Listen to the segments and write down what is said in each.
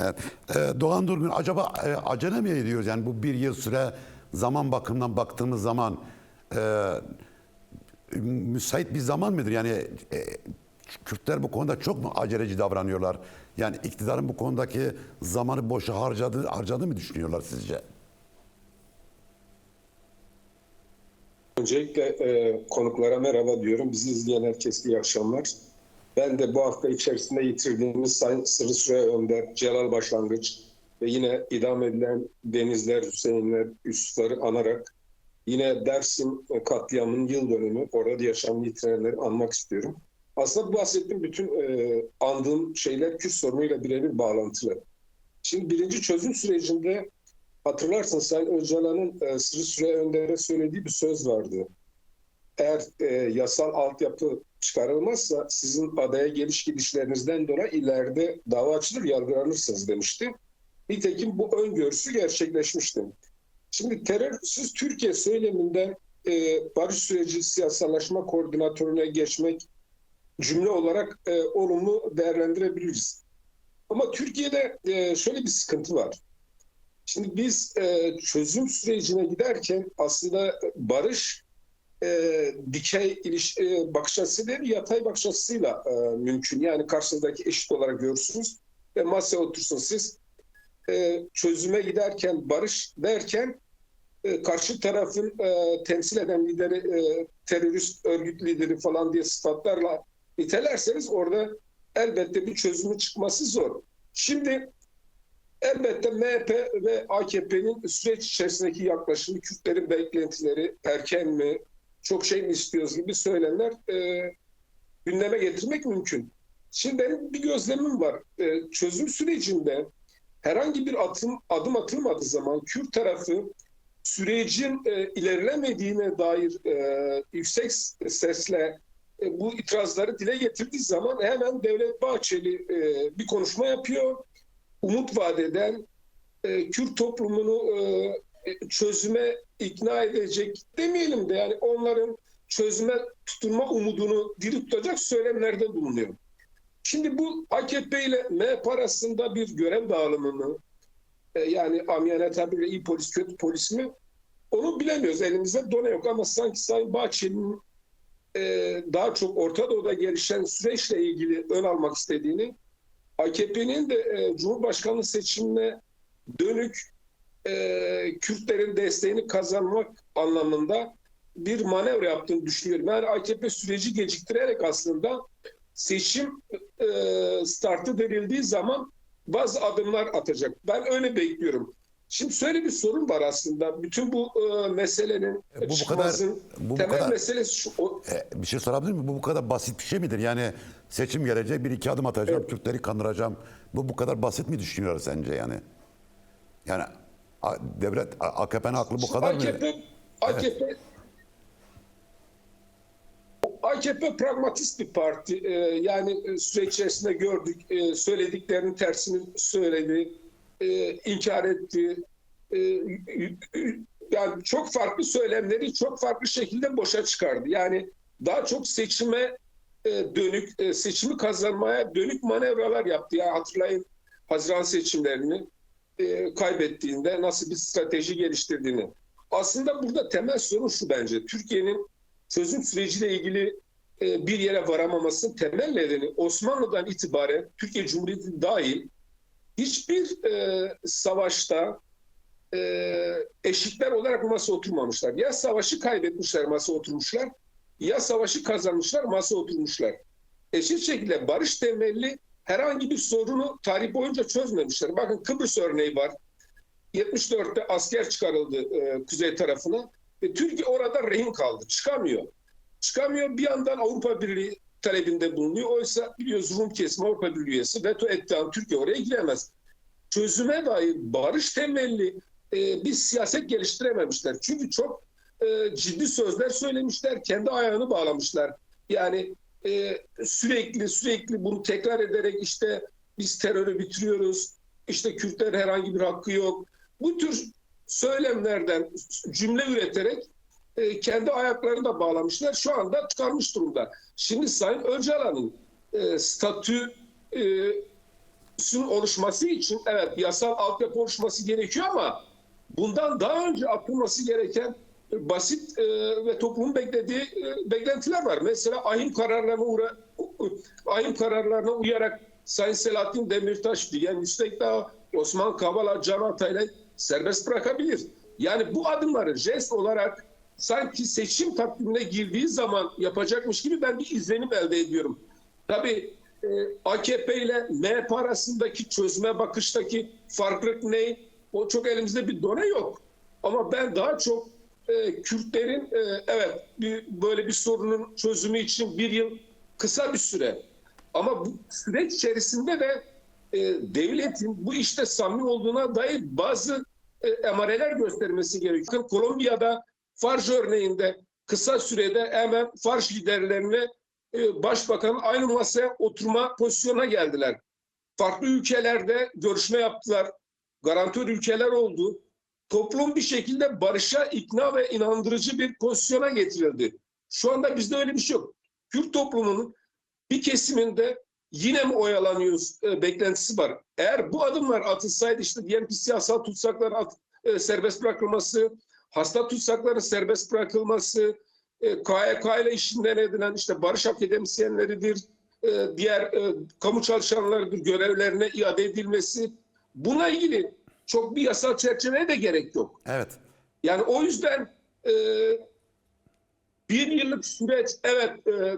Evet. Doğan Durgun, acaba acele mi ediyoruz? Yani bu bir yıl süre zaman bakımından baktığımız zaman müsait bir zaman mıdır? Yani Kürtler bu konuda çok mu aceleci davranıyorlar? Yani iktidarın bu konudaki zamanı boşa harcadı mı düşünüyorlar sizce? Öncelikle konuklara merhaba diyorum. Bizi izleyen herkese iyi akşamlar. Ben de bu hafta içerisinde yitirdiğimiz Sayın Sırrı Süreyya Önder, Celal Başlangıç ve yine idam edilen Denizler, Hüseyinler, Yusufları anarak yine Dersim katliamının yıl dönümü, orada yaşam yitirenleri anmak istiyorum. Aslında bu bahsettiğim bütün andığım şeyler Kürt sorunuyla birebir bağlantılı. Şimdi birinci çözüm sürecinde hatırlarsın Sayın Öcalan'ın Sırrı Süreyya Önder'e söylediği bir söz vardı. Eğer yasal altyapı çıkarılmazsa sizin adaya geliş gidişlerinizden dolayı ileride dava açılır, yargılanırsınız demişti. Nitekim bu öngörüsü gerçekleşmişti. Şimdi terörsüz Türkiye söyleminden barış süreci siyasallaşma koordinatörüne geçmek cümle olarak olumlu değerlendirebiliriz. Ama Türkiye'de şöyle bir sıkıntı var. Şimdi biz çözüm sürecine giderken aslında barış dikey bakış açısı değil, yatay bakış açısıyla mümkün. Yani karşınızdaki eşit olarak görürsünüz ve masaya otursun siz. Çözüme giderken, barış derken karşı tarafın temsil eden lideri, terörist örgüt lideri falan diye sıfatlarla nitelerseniz orada elbette bir çözümü çıkması zor. Şimdi elbette MHP ve AKP'nin süreç içerisindeki yaklaşımı, Kürtlerin beklentileri, erken mi, çok şey mi istiyoruz gibi söylemler gündeme getirmek mümkün. Şimdi benim bir gözlemim var. Çözüm sürecinde herhangi bir adım atılmadığı zaman Kürt tarafı sürecin ilerlemediğine dair yüksek sesle bu itirazları dile getirdiği zaman hemen Devlet Bahçeli bir konuşma yapıyor. Umut vaat eden, Kürt toplumunu çözüme ikna edecek demeyelim de yani onların çözüme tutunma umudunu diri tutacak söylemlerde bulunuyor. Şimdi bu AKP ile MHP arasında bir görev dağılımı mı? Yani amiyane tabirle iyi polis kötü polis mi? Onu bilemiyoruz. Elimizde done yok ama sanki Sayın Bahçeli'nin daha çok Orta Doğu'da gelişen süreçle ilgili ön almak istediğini, AKP'nin de Cumhurbaşkanlığı seçimine dönük Kürtlerin desteğini kazanmak anlamında bir manevra yaptığını düşünüyorum. Yani AKP süreci geciktirerek aslında seçim startı verildiği zaman bazı adımlar atacak. Ben öyle bekliyorum. Şimdi şöyle bir sorun var aslında. Bütün bu meselenin çıkmazın temel meselesi şu. Bir şey sorabilir miyim? Bu kadar basit bir şey midir? Yani seçim gelecek, bir iki adım atacağım, Evet. Kürtleri kandıracağım. Bu kadar basit mi düşünüyorlar sence yani? Yani devlet, AKP'nin aklı bu kadar mı? Evet. AKP pragmatist bir parti. Yani süreç içerisinde gördük. Söylediklerinin tersini söyledi. İnkar etti. Yani çok farklı söylemleri çok farklı şekilde boşa çıkardı. Yani daha çok seçime dönük, seçimi kazanmaya dönük manevralar yaptı. Yani hatırlayın Haziran seçimlerini kaybettiğinde nasıl bir strateji geliştirdiğini. Aslında burada temel sorun şu bence. Türkiye'nin çözüm süreciyle ilgili bir yere varamamasının temel nedeni Osmanlı'dan itibaren Türkiye Cumhuriyeti dahil hiçbir savaşta eşitler olarak masaya oturmamışlar. Ya savaşı kaybetmişler, masaya oturmuşlar, ya savaşı kazanmışlar, masaya oturmuşlar. Eşit şekilde barış temelli herhangi bir sorunu tarih boyunca çözmemişler. Bakın Kıbrıs örneği var. 74'te asker çıkarıldı kuzey tarafına ve Türkiye orada rehin kaldı. Çıkamıyor. Çıkamıyor. Bir yandan Avrupa Birliği talebinde bulunuyor. Oysa biliyoruz Rum kesimi Avrupa Birliği üyesi. Veto ettiği an Türkiye oraya giremez. Çözüme dair barış temelli bir siyaset geliştirememişler. Çünkü çok ciddi sözler söylemişler. Kendi ayağını bağlamışlar. Yani sürekli bunu tekrar ederek işte biz terörü bitiriyoruz. İşte Kürtler herhangi bir hakkı yok. Bu tür söylemlerden cümle üreterek kendi ayaklarını da bağlamışlar. Şu anda çıkarmış durumda. Şimdi Sayın Öcalan'ın statü oluşması için evet yasal altyapı oluşması gerekiyor ama bundan daha önce atılması gereken basit ve toplumun beklediği beklentiler var. Mesela ahim kararlarına uyarak Sayın Selahattin Demirtaş, Figen Müstekdağ, Osman Kavala, Can Atay'la serbest bırakabilir. Yani bu adımları jest olarak sanki seçim takvimine girdiği zaman yapacakmış gibi ben bir izlenim elde ediyorum. Tabii AKP ile MHP arasındaki çözüme bakıştaki farklılık ne? O çok elimizde bir done yok. Ama ben daha çok Kürtlerin evet böyle bir sorunun çözümü için bir yıl kısa bir süre. Ama bu süreç içerisinde de devletin bu işte samimi olduğuna dair bazı emareler göstermesi gerekiyor. Kolombiya'da Farj örneğinde kısa sürede hemen Farj liderlerine başbakanın aynı masaya oturma pozisyona geldiler. Farklı ülkelerde görüşme yaptılar. Garantör ülkeler oldu. Toplum bir şekilde barışa ikna ve inandırıcı bir pozisyona getirildi. Şu anda bizde öyle bir şey yok. Kürt toplumunun bir kesiminde yine mi oyalanıyoruz beklentisi var. Eğer bu adımlar atılsaydı işte diyelim ki siyasal tutsakların serbest bırakılması, hasta tutsakların serbest bırakılması, KYK ile işinden edilen işte barış akademisyenleridir, diğer kamu çalışanlarıdır görevlerine iade edilmesi. Buna ilgili çok bir yasal çerçeveye de gerek yok. Evet. Yani o yüzden bir yıllık süreç evet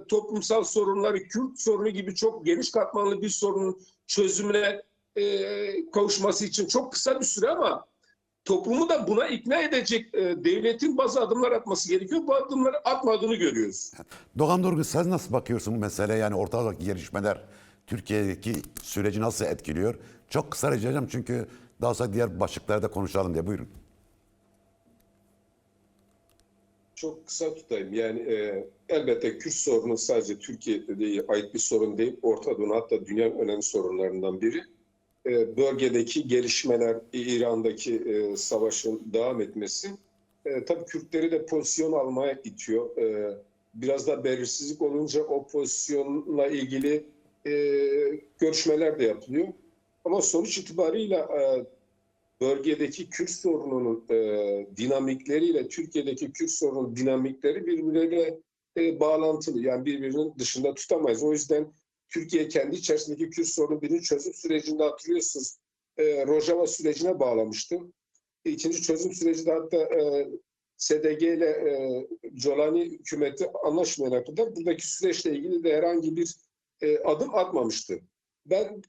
toplumsal sorunları, Kürt sorunu gibi çok geniş katmanlı bir sorunun çözümüne kavuşması için çok kısa bir süre ama toplumu da buna ikna edecek devletin bazı adımlar atması gerekiyor. Bu adımları atmadığını görüyoruz. Doğan Durgun, sen nasıl bakıyorsun bu meseleye? Yani ortadaki gelişmeler Türkiye'deki süreci nasıl etkiliyor? Çok kısa rica edeceğim çünkü daha sonra diğer başlıklarda konuşalım diye. Buyurun. Çok kısa tutayım. Yani elbette Kürt sorunu sadece Türkiye'de ait bir sorun değil. Orta Doğu hatta dünyanın önemli sorunlarından biri. Bölgedeki gelişmeler, İran'daki savaşın devam etmesi tabii Kürtleri de pozisyon almaya itiyor. Biraz da belirsizlik olunca o pozisyonla ilgili görüşmeler de yapılıyor. Ama sonuç itibarıyla bölgedeki Kürt sorununun dinamikleriyle Türkiye'deki Kürt sorunun dinamikleri birbirleriyle bağlantılı. Yani birbirinin dışında tutamayız. O yüzden Türkiye kendi içerisindeki Kürt sorunu birinci çözüm sürecinde hatırlıyorsunuz Rojava sürecine bağlamıştı. İkinci çözüm sürecinde hatta SDG ile Colani hükümeti anlaşmayana kadar buradaki süreçle ilgili de herhangi bir adım atmamıştı. Ben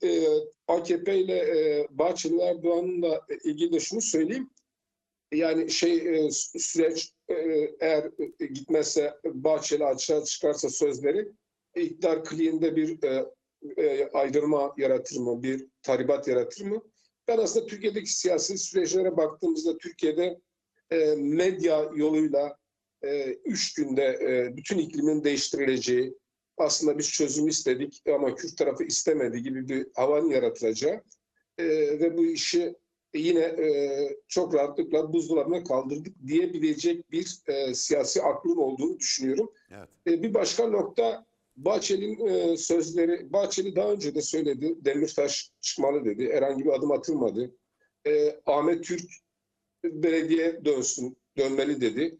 AKP ile Bahçeli Erdoğan'la ilgili de şunu söyleyeyim. Yani süreç eğer gitmezse Bahçeli açığa çıkarsa sözleri iktidar kliğinde bir ayrılma yaratır mı, bir tahribat yaratır mı? Ben aslında Türkiye'deki siyasi süreçlere baktığımızda Türkiye'de medya yoluyla 3 günde bütün iklimin değiştirileceği, aslında biz çözüm istedik ama Kürt tarafı istemedi gibi bir havanın yaratılacağı ve bu işi yine çok rahatlıkla buzdolabına kaldırdık diyebilecek bir siyasi aklın olduğunu düşünüyorum. Evet. Bir başka nokta Bahçeli'nin sözleri. Bahçeli daha önce de söyledi. Demirtaş çıkmalı dedi. Herhangi bir adım atılmadı. Ahmet Türk belediye dönmeli dedi.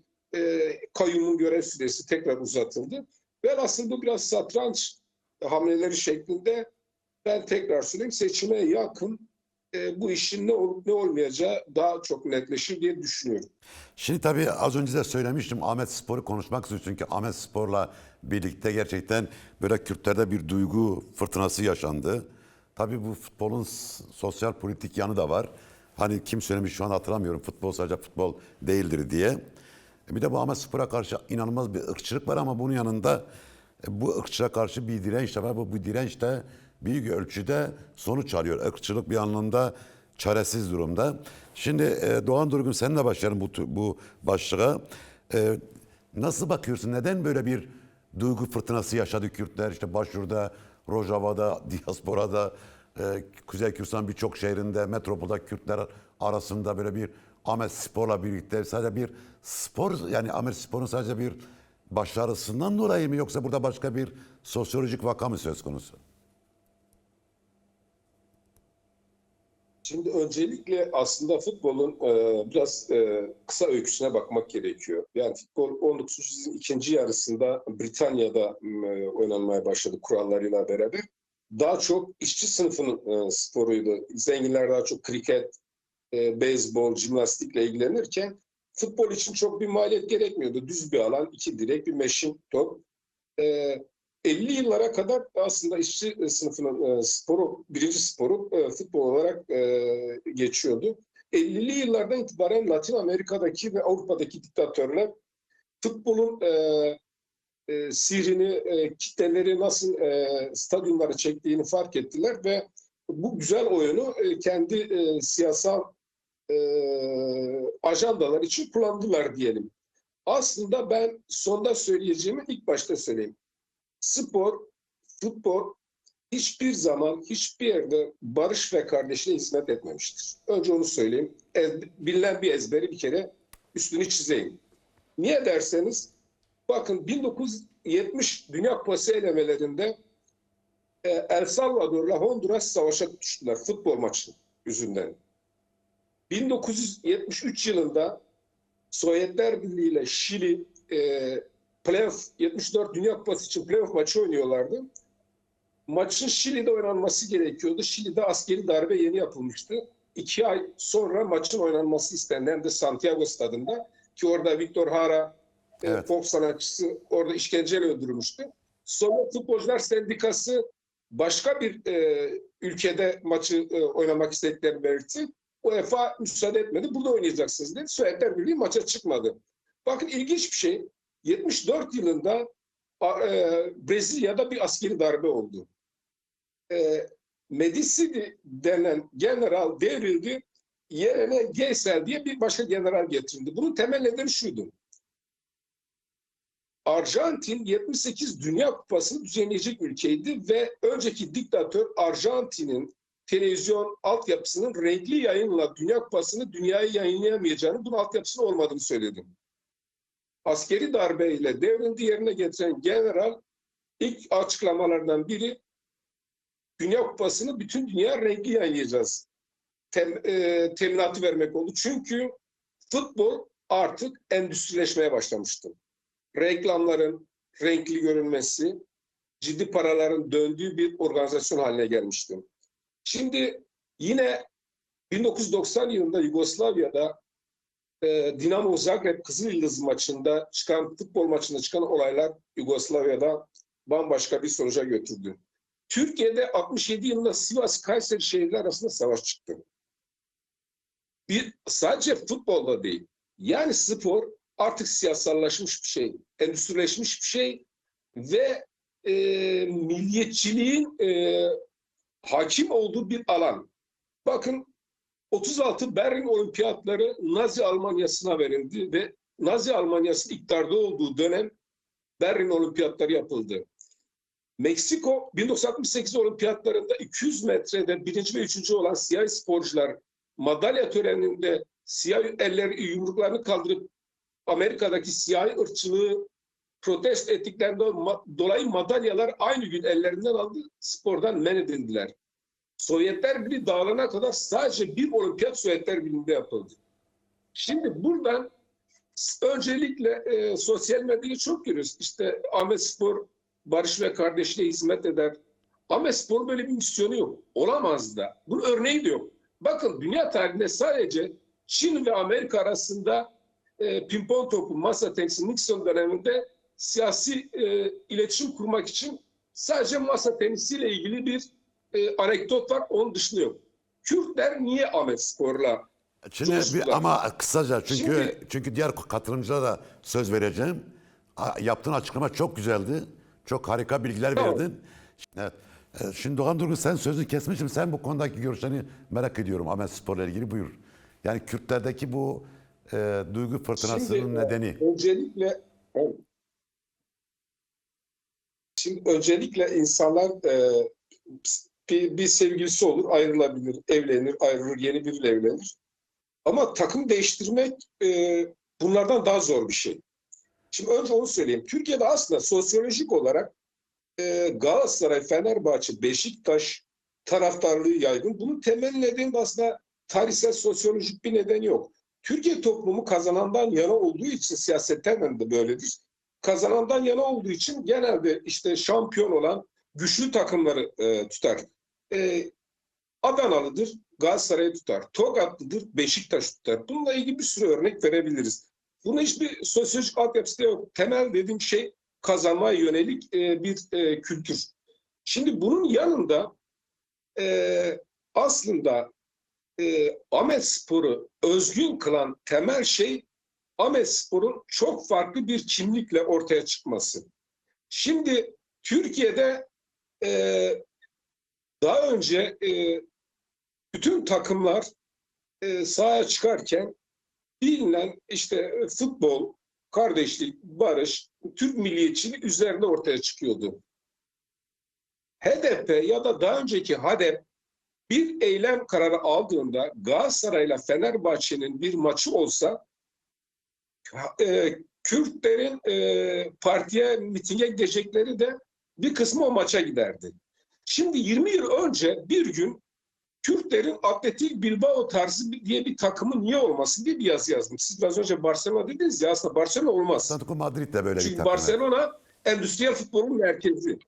Kayyumun görev süresi tekrar uzatıldı. Velhasıl bu biraz satranç hamleleri şeklinde ben tekrar söyleyeyim seçime yakın bu işin ne olup ne olmayacağı daha çok netleşir diye düşünüyorum. Şimdi tabii az önce de söylemiştim, Ahmet Spor'u konuşmak istiyorum. Çünkü Ahmet Spor'la birlikte gerçekten böyle Kürtlerde bir duygu fırtınası yaşandı. Tabii bu futbolun sosyal politik yanı da var. Hani kim söylemiş şu an hatırlamıyorum, futbol sadece futbol değildir diye. Bir de bu Ahmet Spor'a karşı inanılmaz bir ırkçılık var ama bunun yanında bu ırkçılığa karşı bir direnç de var. Bu direnç de büyük ölçüde sonuç alıyor. Irkçılık bir anlamda çaresiz durumda. Şimdi Doğan Durgun, seninle başlayalım bu başlığa. Nasıl bakıyorsun? Neden böyle bir duygu fırtınası yaşadı Kürtler? İşte Başur'da, Rojava'da, Diaspora'da, Kuzey Kürdistan birçok şehrinde, metropolda Kürtler arasında böyle bir Ahmet Spor'la birlikte sadece bir spor, yani Ahmet Spor'un sadece bir başarısından dolayı mı, yoksa burada başka bir sosyolojik vaka mı söz konusu? Şimdi öncelikle aslında futbolun biraz kısa öyküsüne bakmak gerekiyor. Yani futbol 19. yüzyılın ikinci yarısında Britanya'da oynanmaya başladı kurallarıyla beraber. Daha çok işçi sınıfının sporuydu. Zenginler daha çok kriket, beyzbol, jimnastikle ilgilenirken futbol için çok bir maliyet gerekmiyordu. Düz bir alan, iki direk, bir meşin top. E, 50 yıllara kadar aslında işçi sınıfının sporu, birinci sporu futbol olarak geçiyordu. 50'li yıllardan itibaren Latin Amerika'daki ve Avrupa'daki diktatörler futbolun sihrini, kitleleri nasıl stadyumlara çektiğini fark ettiler ve bu güzel oyunu kendi siyasal ajandalar için kullandılar diyelim. Aslında ben sonda söyleyeceğimi ilk başta söyleyeyim. Spor, futbol hiçbir zaman, hiçbir yerde barış ve kardeşliğe hizmet etmemiştir. Önce onu söyleyeyim. Bilinen bir ezberi bir kere üstünü çizeyim. Niye derseniz, bakın 1970 Dünya Kupası elemelerinde El Salvador'la Honduras savaşa tutuştular futbol maçı yüzünden. 1973 yılında Sovyetler Birliği ile Şili playoff 74 Dünya Kupası için playoff maçı oynuyorlardı. Maçın Şili'de oynanması gerekiyordu. Şili'de askeri darbe yeni yapılmıştı. 2 ay sonra maçın oynanması istendi. Hem de Santiago stadında ki orada Victor Jara Evet. pop sanatçısı orada işkenceyle öldürülmüştü. Sonra Futbolcular Sendikası başka bir ülkede maçı oynamak istediklerini belirtti. UEFA müsaade etmedi. Burada oynayacaksınız dedi. Sovyetler Birliği maça çıkmadı. Bakın ilginç bir şey. 74 yılında Brezilya'da bir askeri darbe oldu. Medici denen general devrildi. Yerine Geisel diye bir başka general getirildi. Bunun temel nedeni şuydu. Arjantin 78 Dünya Kupası'nı düzenleyecek ülkeydi ve önceki diktatör Arjantin'in televizyon altyapısının renkli yayınla Dünya Kupası'nı dünyaya yayınlayamayacağını, bunun altyapısının olmadığını söyledi. Askeri darbeyle devrildi, yerine getiren general ilk açıklamalardan biri Dünya Kupası'nı bütün dünya renkli yayınlayacağız. Teminatı vermek oldu. Çünkü futbol artık endüstrileşmeye başlamıştı. Reklamların renkli görünmesi, ciddi paraların döndüğü bir organizasyon haline gelmişti. Şimdi yine 1990 yılında Yugoslavya'da Dinamo Zagreb Kızılyıldız maçında çıkan, futbol maçında çıkan olaylar Yugoslavya'da bambaşka bir sonuca götürdü. Türkiye'de 67 yılında Sivas-Kayseri şehirler arasında savaş çıktı. Sadece futbolda değil. Yani spor artık siyasallaşmış bir şey, endüstrileşmiş bir şey ve milliyetçiliğin hakim olduğu bir alan. Bakın 36 Berlin Olimpiyatları Nazi Almanyası'na verildi ve Nazi Almanyası'nın iktidarda olduğu dönem Berlin Olimpiyatları yapıldı. Meksiko 1968 Olimpiyatlarında 200 metrede birinci ve üçüncü olan siyahi sporcular madalya töreninde siyah elleri yumruklarını kaldırıp Amerika'daki siyahi ırkçılığı protesto ettiklerinden dolayı madalyalar aynı gün ellerinden aldı, spordan men edildiler. Sovyetler Birliği dağılana kadar sadece bir olimpiyat Sovyetler Birliği'nde yapıldı. Şimdi buradan öncelikle sosyal medyayı çok görüyoruz. İşte Ahmetspor barış ve kardeşliğe hizmet eder. Ahmetspor'un böyle bir misyonu yok. Olamaz da. Bunun örneği de yok. Bakın dünya tarihinde sadece Çin ve Amerika arasında pimpon topu, masa tenisi, Nixon döneminde siyasi iletişim kurmak için sadece masa tenisiyle ilgili bir anekdot var. Onun dışında yok. Kürtler niye Ahmetspor'la Ama kısaca Şimdi, çünkü diğer katılımcılara da söz vereceğim. Yaptığın açıklama çok güzeldi. Çok harika bilgiler tamam. verdin. Evet. Şimdi Doğan Durgun, sen sözünü kesmişim. Sen bu konudaki görüşlerini merak ediyorum. Ahmetspor'la ilgili buyur. Yani Kürtlerdeki bu duygu fırtınasının nedeni. Öncelikle insanlar bir sevgilisi olur, ayrılabilir, evlenir, ayrılır, yeni biriyle evlenir. Ama takım değiştirmek bunlardan daha zor bir şey. Şimdi önce onu söyleyeyim. Türkiye'de aslında sosyolojik olarak Galatasaray, Fenerbahçe, Beşiktaş taraftarlığı yaygın. Bunun temel nedeni de aslında tarihsel sosyolojik bir neden yok. Türkiye toplumu kazanandan yana olduğu için, siyasetten de böyledir. Kazanandan yana olduğu için genelde işte şampiyon olan güçlü takımları tutar. Adanalıdır, Galatasaray'ı tutar. Tokatlıdır, Beşiktaş tutar. Bununla ilgili bir sürü örnek verebiliriz. Bunun hiçbir sosyolojik altyapısı da yok. Temel dediğim şey kazanmaya yönelik bir kültür. Şimdi bunun yanında aslında Ahmetspor'u özgün kılan temel şey Ahmetspor'un çok farklı bir kimlikle ortaya çıkması. Şimdi Türkiye'de daha önce bütün takımlar sahaya çıkarken bilinen işte futbol, kardeşlik, barış, Türk milliyetçiliği üzerinde ortaya çıkıyordu. HDP ya da daha önceki HADEP bir eylem kararı aldığında Galatasaray'la Fenerbahçe'nin bir maçı olsa Kürtlerin partiye, mitinge gidecekleri de bir kısmı o maça giderdi. Şimdi 20 yıl önce bir gün Kürtlerin Atletik Bilbao tarzı diye bir takımı niye olmasın diye bir yazı yazdım. Siz biraz önce Barcelona dediniz ya, aslında Barcelona olmaz. Atletico Madrid de böyle bir Çünkü takım. Barcelona endüstriyel futbolun merkezi.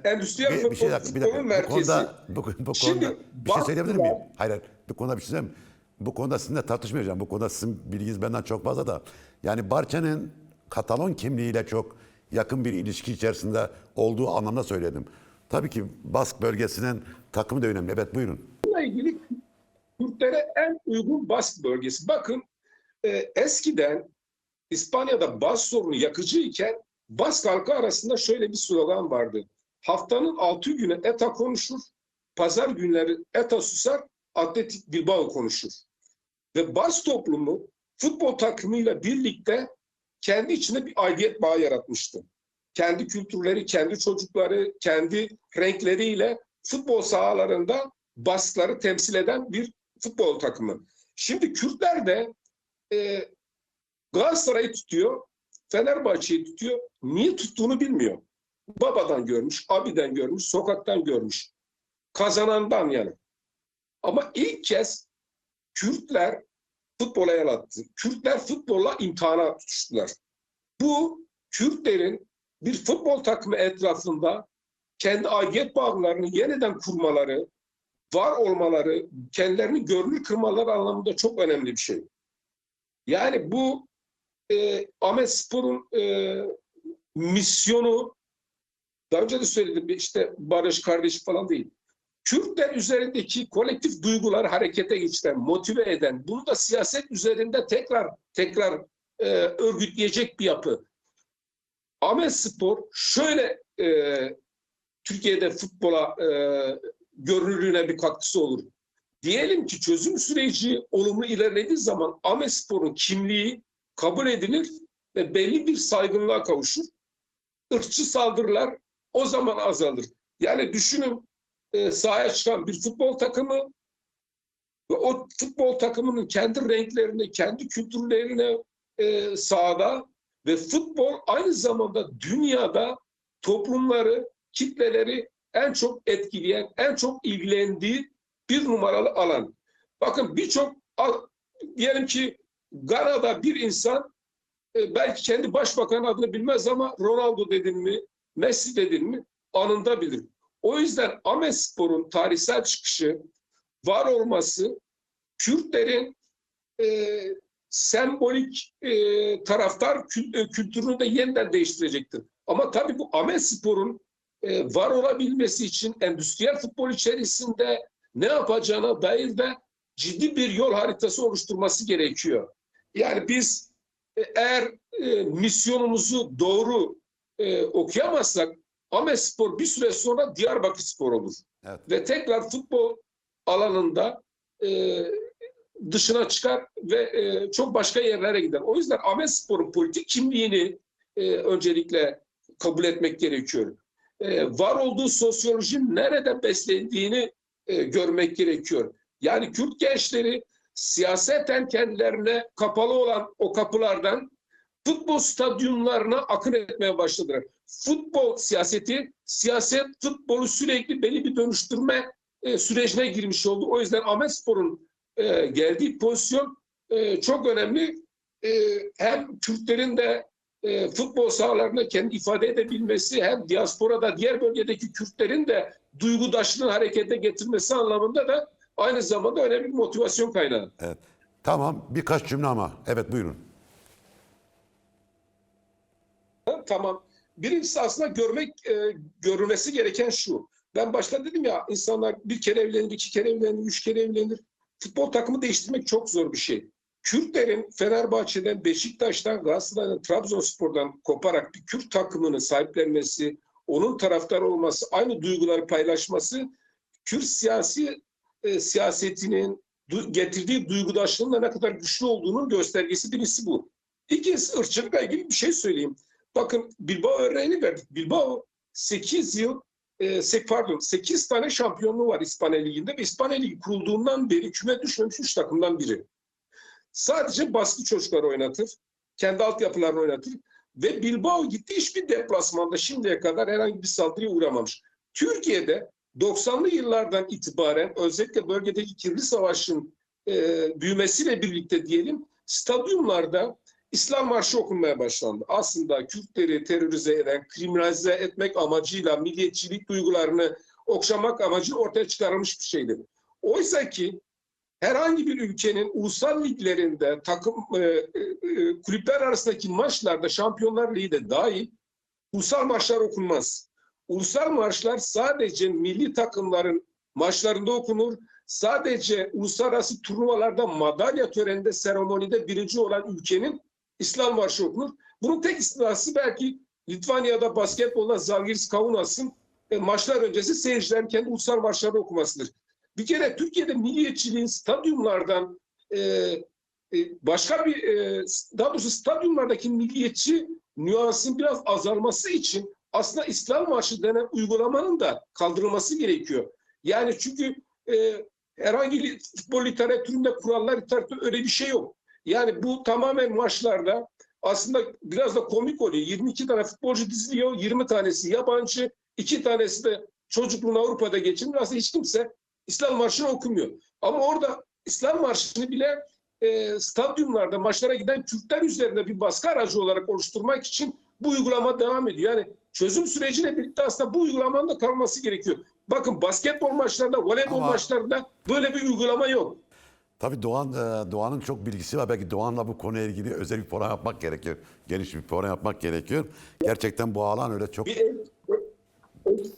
Endüstriyel futbolun merkezi. Bu konuda Şimdi bir şey söyleyebilir miyim? baktılar. Hayır, bu konuda bir şey söyleyeyim. Bu konuda sizinle tartışmayacağım. Bu konuda sizin bilginiz benden çok fazla da. Yani Barça'nın Katalon kimliğiyle çok yakın bir ilişki içerisinde olduğu anlamda söyledim. Tabii ki Bask bölgesinin takımı da önemli. Evet, buyurun. Bununla ilgili Kürtlere en uygun Bask bölgesi. Bakın eskiden İspanya'da Bask sorunu yakıcı iken Bask halkı arasında şöyle bir slogan vardı. Haftanın 6 günü ETA konuşur, pazar günleri ETA susar, Atletik Bilbao konuşur. Ve Bask toplumu futbol takımıyla birlikte kendi içinde bir aidiyet bağı yaratmıştı. Kendi kültürleri, kendi çocukları, kendi renkleriyle futbol sahalarında Baskları temsil eden bir futbol takımı. Şimdi Kürtler de Galatasaray'ı tutuyor, Fenerbahçe'yi tutuyor. Niye tuttuğunu bilmiyor. Babadan görmüş, abiden görmüş, sokaktan görmüş. Kazanandan yani. Ama ilk kez Kürtler futbola el attı. Kürtler futbolla imtihana tutuştular. Bu Kürtlerin bir futbol takımı etrafında kendi aidiyet bağlarını yeniden kurmaları, var olmaları, kendilerini görünür kırmaları anlamında çok önemli bir şey. Yani bu Ahmetspor'un misyonu, daha önce de söyledim, işte barış, kardeş falan değil. Kürtler üzerindeki kolektif duyguları harekete geçiren, motive eden, bunu da siyaset üzerinde tekrar örgütleyecek bir yapı. Ahmetspor şöyle Türkiye'de futbola görünürlüğüne bir katkısı olur. Diyelim ki çözüm süreci olumlu ilerlediği zaman Ahmetspor'un kimliği kabul edilir ve belli bir saygınlığa kavuşur. Irkçı saldırılar o zaman azalır. Yani düşünün sahaya çıkan bir futbol takımı ve o futbol takımının kendi renklerini, kendi kültürlerini sahada ve futbol aynı zamanda dünyada toplumları, kitleleri en çok etkileyen, en çok ilgilendiği bir numaralı alan. Bakın diyelim ki Gana'da bir insan belki kendi başbakan adını bilmez ama Ronaldo dedin mi, Messi dedin mi anında bilir. O yüzden Ahmetspor'un tarihsel çıkışı, var olması Kürtlerin sembolik taraftar kültürünü de yeniden değiştirecektir. Ama tabii bu Ahmetspor'un var olabilmesi için endüstriyel futbol içerisinde ne yapacağına dair de ciddi bir yol haritası oluşturması gerekiyor. Yani biz eğer misyonumuzu doğru okuyamazsak Ahmetspor bir süre sonra Diyarbakırspor olur. Evet. Ve tekrar futbol alanında dışına çıkar ve çok başka yerlere gider. O yüzden Ahmetspor'un politik kimliğini öncelikle kabul etmek gerekiyor. Var olduğu sosyolojinin nerede beslendiğini görmek gerekiyor. Yani Kürt gençleri siyaseten kendilerine kapalı olan o kapılardan futbol stadyumlarına akın etmeye başladılar. Futbol siyaseti, siyaset futbolu sürekli belli bir dönüştürme sürecine girmiş oldu. O yüzden Ahmetspor'un geldiği pozisyon çok önemli. Hem Kürtlerin de futbol sahalarında kendi ifade edebilmesi, hem diasporada diğer bölgedeki Kürtlerin de duygudaşlığını harekete getirmesi anlamında da aynı zamanda önemli bir motivasyon kaynağı. Evet. Tamam, birkaç cümle ama. Evet, buyurun. Tamam. Birincisi aslında görülmesi gereken şu. Ben başta dedim ya, insanlar bir kere evlenir, iki kere evlenir, üç kere evlenir. Futbol takımı değiştirmek çok zor bir şey. Kürtlerin Fenerbahçe'den, Beşiktaş'tan, Galatasaray'dan, Trabzonspor'dan koparak bir Kürt takımını sahiplenmesi, onun taraftarı olması, aynı duyguları paylaşması, Kürt siyasetinin getirdiği duygudaşlığın da ne kadar güçlü olduğunun göstergesi, birisi bu. İkincisi, ırkçılıkla ilgili bir şey söyleyeyim. Bakın, Bilbao örneğini verdik. Bilbao 8 tane şampiyonluğu var İspanya Ligi'nde ve İspanya Ligi kurulduğundan beri küme düşmemiş 3 takımdan biri. Sadece baskı çocuklar oynatır, kendi altyapılarını oynatır ve Bilbao gitti, hiçbir deplasmanda şimdiye kadar herhangi bir saldırıya uğramamış. Türkiye'de 90'lı yıllardan itibaren, özellikle bölgedeki kirli savaşın büyümesiyle birlikte diyelim, stadyumlarda İslam marşı okunmaya başlandı. Aslında Kürtleri terörize eden, kriminalize etmek amacıyla milliyetçilik duygularını okşamak amacıyla ortaya çıkarılmış bir şeydi. Oysa ki herhangi bir ülkenin ulusal liglerinde, kulüpler arasındaki maçlarda, Şampiyonlar Ligi de dahil, ulusal maçlar okunmaz. Ulusal marşlar sadece milli takımların maçlarında okunur. Sadece uluslararası turnuvalarda madalya töreninde, seremonide birinci olan ülkenin İslam marşı okunur. Bunun tek istisnası belki Litvanya'da basketbolda Zalgiris Kaunas'ın maçlar öncesi seyircilerin kendi ulusal marşlarını okumasıdır. Bir kere Türkiye'de milliyetçiliğin stadyumlardan başka bir daha doğrusu stadyumlardaki milliyetçi nüansın biraz azalması için aslında İslam marşı denen uygulamanın da kaldırılması gerekiyor. Yani çünkü herhangi bir futbol literatüründe, kurallar literatüründe öyle bir şey yok. Yani bu tamamen maçlarda aslında biraz da komik oluyor. 22 tane futbolcu diziliyor, 20 tanesi yabancı, 2 tanesi de çocukluğunu Avrupa'da geçirmiş. Aslında hiç kimse İslam marşını okumuyor. Ama orada İslam marşını bile stadyumlarda maçlara giden Kürtler üzerinde bir baskı aracı olarak oluşturmak için bu uygulama devam ediyor. Yani çözüm süreciyle birlikte aslında bu uygulamanın da kalması gerekiyor. Bakın, basketbol maçlarında, voleybol maçlarında böyle bir uygulama yok. Tabii Doğan'ın çok bilgisi var. Belki Doğan'la bu konuyla ilgili özel bir program yapmak gerekiyor. Geniş bir program yapmak gerekiyor. Gerçekten bu alan öyle çok... Bir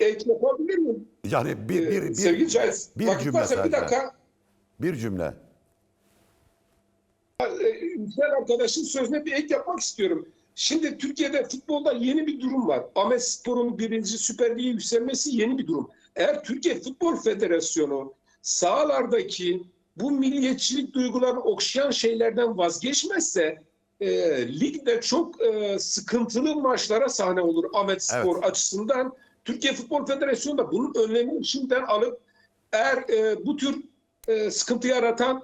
ek yapabilir miyim? Yani Sevgili Cahit, bir vakit cümle varsa bir sadece. dakika. Bir cümle. Güzel arkadaşın sözüne bir ek yapmak istiyorum. Şimdi Türkiye'de futbolda yeni bir durum var. Ahmetspor'un birinci Süper Lig'e yükselmesi yeni bir durum. Eğer Türkiye Futbol Federasyonu sahalardaki bu milliyetçilik duygularını okşayan şeylerden vazgeçmezse ligde çok sıkıntılı maçlara sahne olur Ahmetspor açısından. Türkiye Futbol Federasyonu da bunun önlemini şimdiden alıp, eğer bu tür sıkıntı yaratan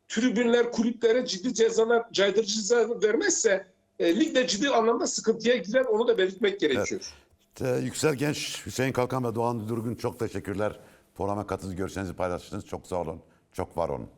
tribünler, kulüplere ciddi cezalar, caydırıcı ceza vermezse ligde ciddi anlamda sıkıntıya girer. Onu da belirtmek gerekiyor. Evet. Yüksel Genç, Hüseyin Kalkan ve Doğan Durgun, çok teşekkürler. Programa katıldığınız, görüşlerinizi paylaştınız. Çok sağ olun. Çok var olun.